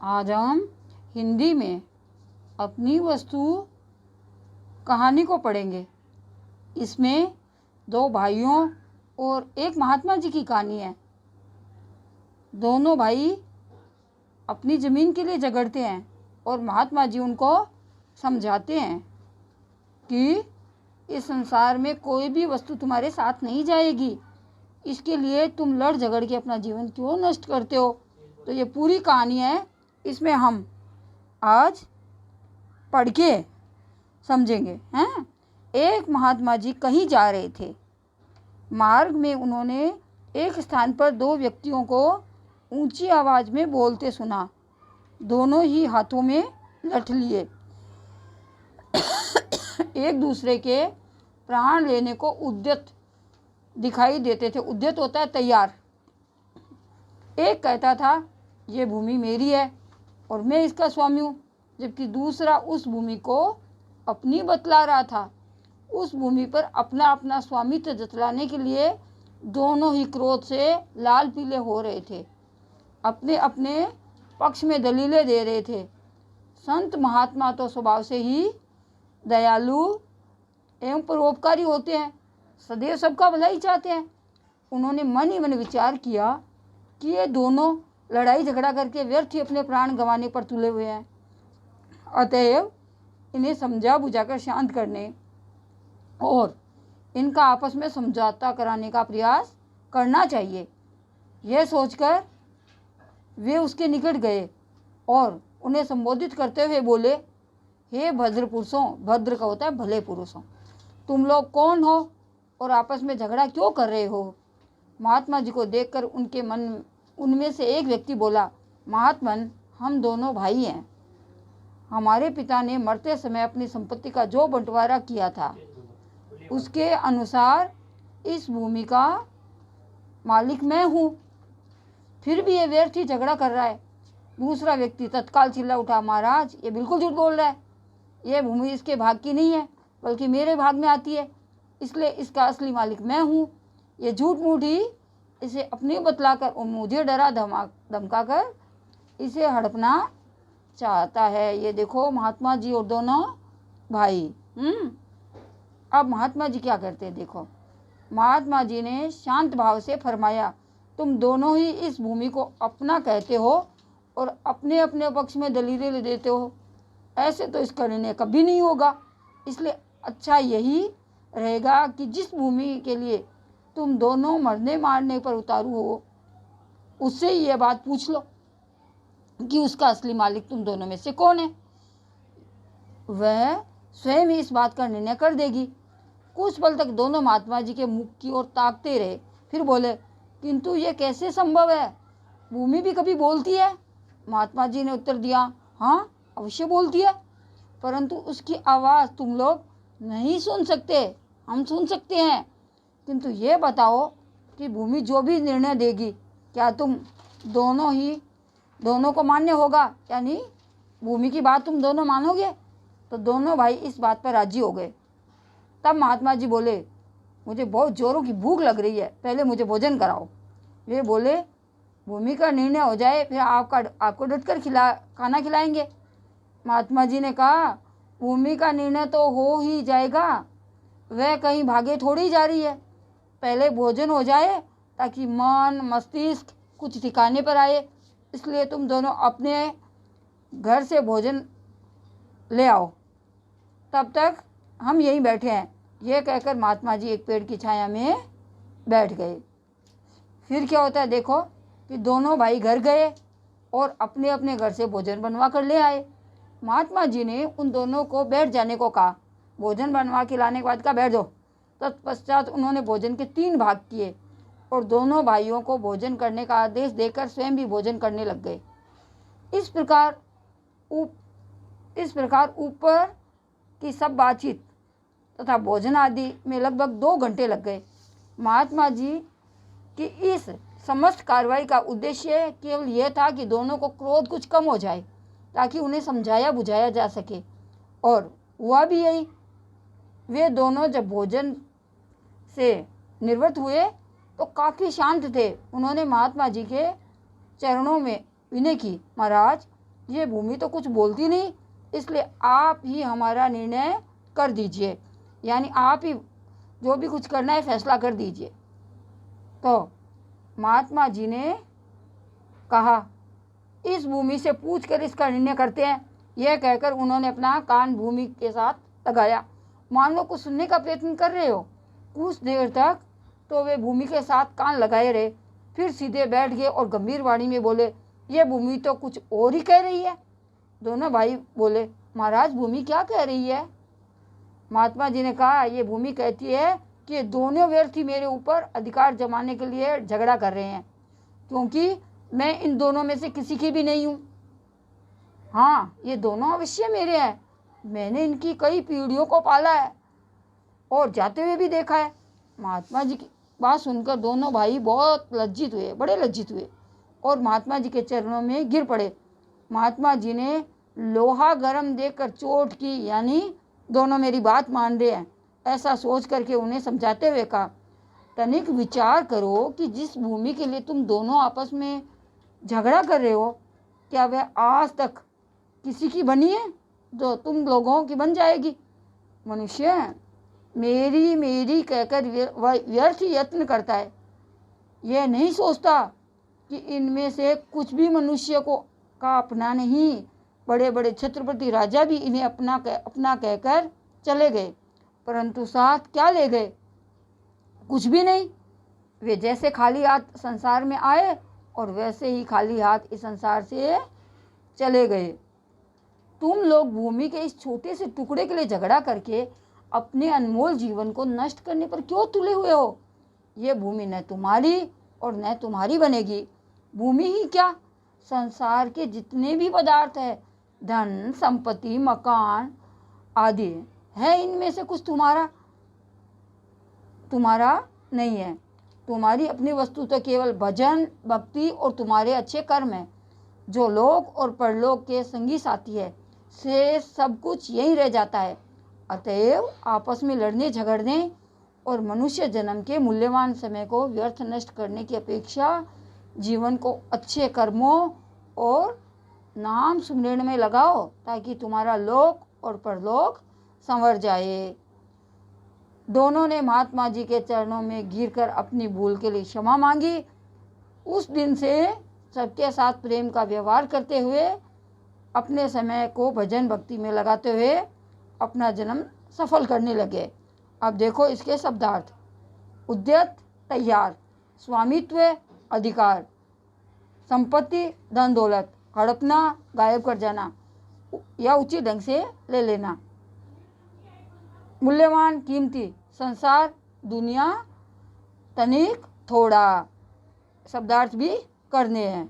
आज हम हिंदी में अपनी वस्तु कहानी को पढ़ेंगे। इसमें दो भाइयों और एक महात्मा जी की कहानी है। दोनों भाई अपनी ज़मीन के लिए झगड़ते हैं और महात्मा जी उनको समझाते हैं कि इस संसार में कोई भी वस्तु तुम्हारे साथ नहीं जाएगी, इसके लिए तुम लड़ झगड़ के अपना जीवन क्यों नष्ट करते हो। तो ये पूरी कहानी है, इसमें हम आज पढ़ के समझेंगे। हैं, एक महात्मा जी कहीं जा रहे थे। मार्ग में उन्होंने एक स्थान पर दो व्यक्तियों को ऊंची आवाज़ में बोलते सुना। दोनों ही हाथों में लठ लिए एक दूसरे के प्राण लेने को उद्यत दिखाई देते थे। उद्यत होता है तैयार। एक कहता था ये भूमि मेरी है और मैं इसका स्वामी हूँ, जबकि दूसरा उस भूमि को अपनी बतला रहा था। उस भूमि पर अपना अपना स्वामित्व जतलाने के लिए दोनों ही क्रोध से लाल पीले हो रहे थे, अपने अपने पक्ष में दलीलें दे रहे थे। संत महात्मा तो स्वभाव से ही दयालु एवं परोपकारी होते हैं, सदैव सबका भला ही चाहते हैं। उन्होंने मन ही मन विचार किया कि ये दोनों लड़ाई झगड़ा करके व्यर्थ ही अपने प्राण गंवाने पर तुले हुए हैं, अतएव इन्हें समझा बुझाकर शांत करने और इनका आपस में समझौता कराने का प्रयास करना चाहिए। यह सोचकर वे उसके निकट गए और उन्हें संबोधित करते हुए बोले, हे भद्र पुरुषों, भद्र का होता है भले पुरुषों, तुम लोग कौन हो और आपस में झगड़ा क्यों कर रहे हो। महात्मा जी को देखकर उनमें से एक व्यक्ति बोला, महात्मन, हम दोनों भाई हैं। हमारे पिता ने मरते समय अपनी संपत्ति का जो बंटवारा किया था उसके अनुसार इस भूमि का मालिक मैं हूँ, फिर भी ये व्यर्थ ही झगड़ा कर रहा है। दूसरा व्यक्ति तत्काल चिल्ला उठा, महाराज ये बिल्कुल झूठ बोल रहा है, यह भूमि इसके भाग की नहीं है बल्कि मेरे भाग में आती है, इसलिए इसका असली मालिक मैं हूँ। ये झूठ मूठ ही इसे अपनी बतलाकर और मुझे डरा धमका कर इसे हड़पना चाहता है। ये देखो महात्मा जी और दोनों भाई। अब महात्मा जी क्या करते हैं, देखो। महात्मा जी ने शांत भाव से फरमाया, तुम दोनों ही इस भूमि को अपना कहते हो और अपने अपने पक्ष में दलीलें देते हो। ऐसे तो इसका निर्णय कभी नहीं होगा, इसलिए अच्छा यही रहेगा कि जिस भूमि के लिए तुम दोनों मरने मारने पर उतारू हो उससे ये बात पूछ लो कि उसका असली मालिक तुम दोनों में से कौन है। वह स्वयं ही इस बात का निर्णय कर देगी। कुछ पल तक दोनों महात्मा जी के मुख की ओर ताकते रहे, फिर बोले, किंतु ये कैसे संभव है, भूमि भी कभी बोलती है। महात्मा जी ने उत्तर दिया, हाँ अवश्य बोलती है, परंतु उसकी आवाज़ तुम लोग नहीं सुन सकते, हम सुन सकते हैं। किंतु ये बताओ कि भूमि जो भी निर्णय देगी क्या तुम दोनों को मान्य होगा, यानी भूमि की बात तुम दोनों मानोगे। तो दोनों भाई इस बात पर राजी हो गए। तब महात्मा जी बोले, मुझे बहुत जोरों की भूख लग रही है, पहले मुझे भोजन कराओ। वे बोले, भूमि का निर्णय हो जाए फिर आपको डटकर खाना खिलाएंगे। महात्मा जी ने कहा, भूमि का निर्णय तो हो ही जाएगा, वह कहीं भागे थोड़ी जा रही है, पहले भोजन हो जाए ताकि मन मस्तिष्क कुछ ठिकाने पर आए, इसलिए तुम दोनों अपने घर से भोजन ले आओ, तब तक हम यहीं बैठे हैं। यह कहकर महात्मा जी एक पेड़ की छाया में बैठ गए। फिर क्या होता है, देखो कि दोनों भाई घर गए और अपने अपने घर से भोजन बनवा कर ले आए। महात्मा जी ने उन दोनों को बैठ जाने को कहा। भोजन बनवा के लाने के बाद कहा, बैठ जाओ। तत्पश्चात उन्होंने भोजन के 3 भाग किए और दोनों भाइयों को भोजन करने का आदेश देकर स्वयं भी भोजन करने लग गए। इस प्रकार ऊपर की सब बातचीत तथा भोजन आदि में लगभग 2 घंटे लग गए। महात्मा जी की इस समस्त कार्रवाई का उद्देश्य केवल यह था कि दोनों को क्रोध कुछ कम हो जाए ताकि उन्हें समझाया बुझाया जा सके, और हुआ भी यही। वे दोनों जब भोजन से निवृत्त हुए तो काफ़ी शांत थे। उन्होंने महात्मा जी के चरणों में विनय की, महाराज ये भूमि तो कुछ बोलती नहीं, इसलिए आप ही हमारा निर्णय कर दीजिए, यानी आप ही जो भी कुछ करना है फैसला कर दीजिए। तो महात्मा जी ने कहा, इस भूमि से पूछकर इसका निर्णय करते हैं। यह कहकर उन्होंने अपना कान भूमि के साथ लगाया, मान लो कुछ सुनने का प्रयत्न कर रहे हो। कुछ देर तक तो वे भूमि के साथ कान लगाए रहे, फिर सीधे बैठ गए और गंभीर वाणी में बोले, यह भूमि तो कुछ और ही कह रही है। दोनों भाई बोले, महाराज भूमि क्या कह रही है? महात्मा जी ने कहा, ये भूमि कहती है कि ये दोनों व्यर्थी मेरे ऊपर अधिकार जमाने के लिए झगड़ा कर रहे हैं, क्योंकि मैं इन दोनों में से किसी की भी नहीं हूँ। हाँ, ये दोनों अवश्य मेरे हैं, मैंने इनकी कई पीढ़ियों को पाला है और जाते हुए भी देखा है। महात्मा जी की बात सुनकर दोनों भाई बहुत लज्जित हुए, बड़े लज्जित हुए और महात्मा जी के चरणों में गिर पड़े। महात्मा जी ने लोहा गर्म देखकर चोट की, यानी दोनों मेरी बात मान रहे हैं, ऐसा सोच करके उन्हें समझाते हुए कहा, तनिक विचार करो कि जिस भूमि के लिए तुम दोनों आपस में झगड़ा कर रहे हो, क्या वह आज तक किसी की बनी है जो तुम लोगों की बन जाएगी? मनुष्य मेरी मेरी कहकर व्यर्थ यत्न करता है, यह नहीं सोचता कि इनमें से कुछ भी मनुष्य को का अपना नहीं। बड़े बड़े छत्रपति राजा भी इन्हें अपना कहकर चले गए, परंतु साथ क्या ले गए? कुछ भी नहीं। वे जैसे खाली हाथ संसार में आए और वैसे ही खाली हाथ इस संसार से चले गए। तुम लोग भूमि के इस छोटे से टुकड़े के लिए झगड़ा करके अपने अनमोल जीवन को नष्ट करने पर क्यों तुले हुए हो? ये भूमि न तुम्हारी और न तुम्हारी बनेगी। भूमि ही क्या, संसार के जितने भी पदार्थ है, धन संपत्ति मकान आदि है, इनमें से कुछ तुम्हारा नहीं है। तुम्हारी अपनी वस्तु तो केवल भजन भक्ति और तुम्हारे अच्छे कर्म है, जो लोक और परलोक के संगी साथी है, से सब कुछ यही रह जाता है। अतएव आपस में लड़ने झगड़ने और मनुष्य जन्म के मूल्यवान समय को व्यर्थ नष्ट करने की अपेक्षा जीवन को अच्छे कर्मों और नाम सुमिरन में लगाओ, ताकि तुम्हारा लोक और परलोक संवर जाए। दोनों ने महात्मा जी के चरणों में गिरकर अपनी भूल के लिए क्षमा मांगी। उस दिन से सबके साथ प्रेम का व्यवहार करते हुए, अपने समय को भजन भक्ति में लगाते हुए अपना जन्म सफल करने लगे। अब देखो इसके शब्दार्थ। उद्यत तैयार, स्वामित्व अधिकार, संपत्ति धन दौलत, हड़पना गायब कर जाना या उचित ढंग से ले लेना, मूल्यवान कीमती, संसार दुनिया तनिक थोड़ा। शब्दार्थ भी करने हैं।